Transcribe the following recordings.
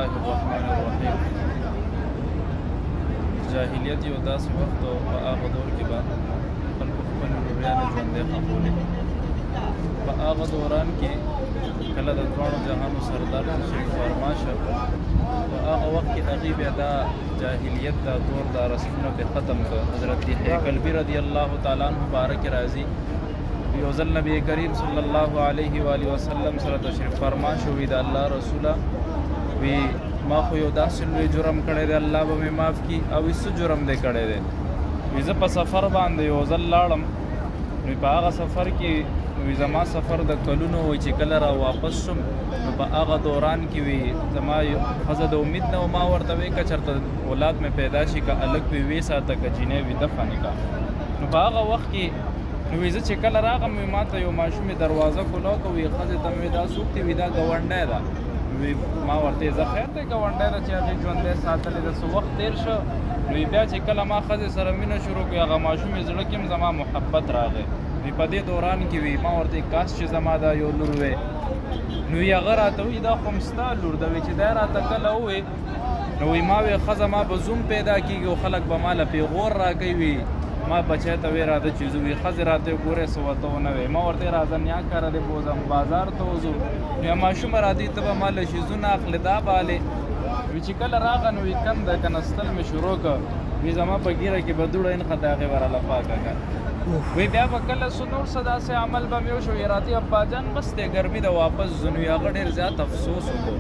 الله الرحمن الرحیم. جاهلیت یو داسې وخت و په هغه دور کې به خلکو خپلې لوریانې ژوندۍ ښخولې. په هغه دوران کې کله د دواړو جهانو سردار تشریف فرما شه، په هغه وخت کې هغې بیا دا جاهلیت دا دور دا رسمونه پرې ختم کړه. حضرت یحیی کلبی رضی الله تعالی عنه باره کې راځي، یو ځل نبی کریم صلی الله علیه و آله وسلم سره تشریف فرما شو، وی د الله رسوله وی ما خو یو داسې لوی جرم کړی دی، الله به مې معاف کړي. او څه جرم دی کړی دی؟ وی زه په سفر باندې یو ځل لاړم، نو په هغه سفر کې وی زما سفر د کلونو وی چې کله را واپس شم، نو په هغه دوران کې وی زما ښځه د امید نه و، ما ورته وی که چېرته اولاد مې پیدا شي که هلک وي ویې ساته که جینۍ وي دفع نه کړه. نو په هغه وخت کې نو وی زه چې کله راغم وی ما ته یو ماشوم دروازه کولاو که وی ښځې ته مې وی دا څوک دی؟ وی دا ګاونډی ده. وی ما ورته زه خیر دی ګاونډی ده چې هغې ژوندی ساتلی ده. څه وخت تېر شه، نو بیا چې کله ما ښځې سره مینه شروع کړې، هغه ماشوم یې زړه کې هم زما محبت راغی. وی په دې دوران کې وی ما ورته کاش چې زما دا یو لور وی. نو وی هغه راته وی دا خو هم ستا لور ده. وی چې دی راته کله ووی، نو وی ما وی ښځه ما به زوم پیدا کېږي او خلک به ما له پیغور راکوي. ما بچی ته وی راځه چې زه وی ښځې راته ګورې څه ورته ونه وی. ما ورته راځه نیا کاره دی بوځم بازار ته وځو. نو یا ماشومه راځي ته به ما له شیزونه اخلې دا بالې. وی چې کله راغه نو وی کم ده کنستل مې شروع کړ، وی زما په ګیره کې به دوړه انخته هغې به راله پاکه کړه. وی بیا به کله څه نور څه داسې عمل به مې وشو، راځي اباجان بس دی ګرمي د واپس ځو. نو هغه ډېر زیات افسوس وکړو.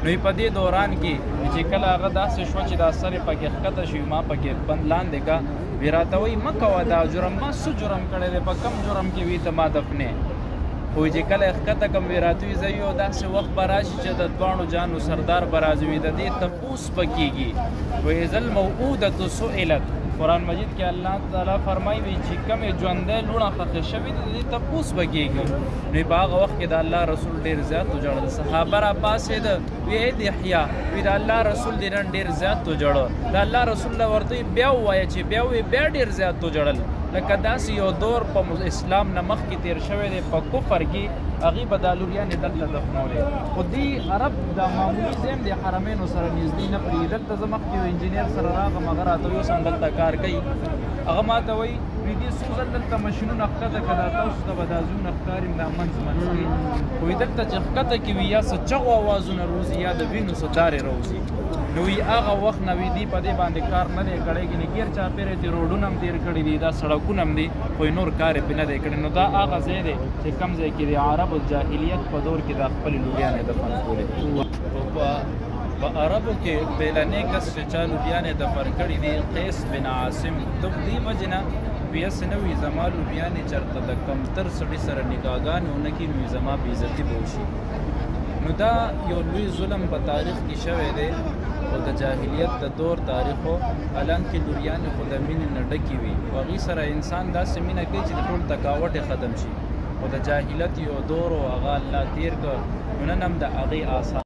نو په دې دوران کې چې کله هغه داسې شوه چې دا سر یې پکې ښکته شي، ما پکې بند لاندې کا. وی راته وایي مه کوه دا جرم، ما څه جرم کړی دی؟ په کم جرم کې وي ته ما دفنې؟ خو چې کله یې ښکته کړم وی راته وي زه یو داسې وخت به راشي چې د دواړو جانو سردار به راځي، وي د دې تپوس به کېږي. وی اذا الموعودة سئلت، قرآن مجید کې الله تعالی فرمایي وي چې کومې ژوندی لوڼه ښخې شوي دي د دې تپوس به کېږي. نو په هغه وخت کې د الله رسول ډېر زیات وژړل. صحابه راپاڅېده، وی اې د یحیی وی د الله رسول دې نن ډېر زیات وژړل. د الله رسول له ورته بیا ووایه چې بیا وی بیا ډېر زیات وژړل. لکه داسې یو دور په اسلام نه مخکې تېر شوی دی، په کفر کې هغې به دا لوریانې دلته دفنولې. خو دې عرب دا معمولي ځای هم د حرمینو سره نږدې نه پرېږدي. دلته زه مخکې یو انجینر سره راغم، هغه راته وایي اوس هم دلته کار کوي. هغه ما ته وایي وی دې څو ځل دلته مشینونه ښکته که دا تاسو ته به دا زړونه ښکاري دا منځ منځ کې. وایي دلته چې ښکته کې وي یا څه چغو اوازونه روځي یا د وینو څه دارې راوځي. نو وی هغه وخت نه وي دې په دې باندې کار نه دی کړی، ګینې ګیر چاپېره یې روډونه هم تېر کړي دي، دا سړکونه هم دي، خو نور کار یې پرې نه دی کړی. نو دا هغه ځای دی چې کوم ځای کې د عربو جاهلیت په دور کې دا خپلې لوریانې دفن کولې. په عربو کې بیلنی کس چې چا لوریانې دفن کړي دي قیس بن عاصم. د دې وجې نه وی هسې نه وي زما لوریانې چېرته د کمتر سړي سره نکاحګانې ونه کړي، نو زما بېعزتي به وشي. نو دا یو لوی ظلم په تاریخ کې شوی دی او د جاهلیت د دور تاریخ و. حالانکې لوریانې خو د مینې نه ډکې وي او هغې سره انسان داسې مینه کوي چې د ټول تکاوټ یې ختم شي. خو د جاهلیت یو دور و هغه الله تېر کړ، نو نن هم د هغې آثار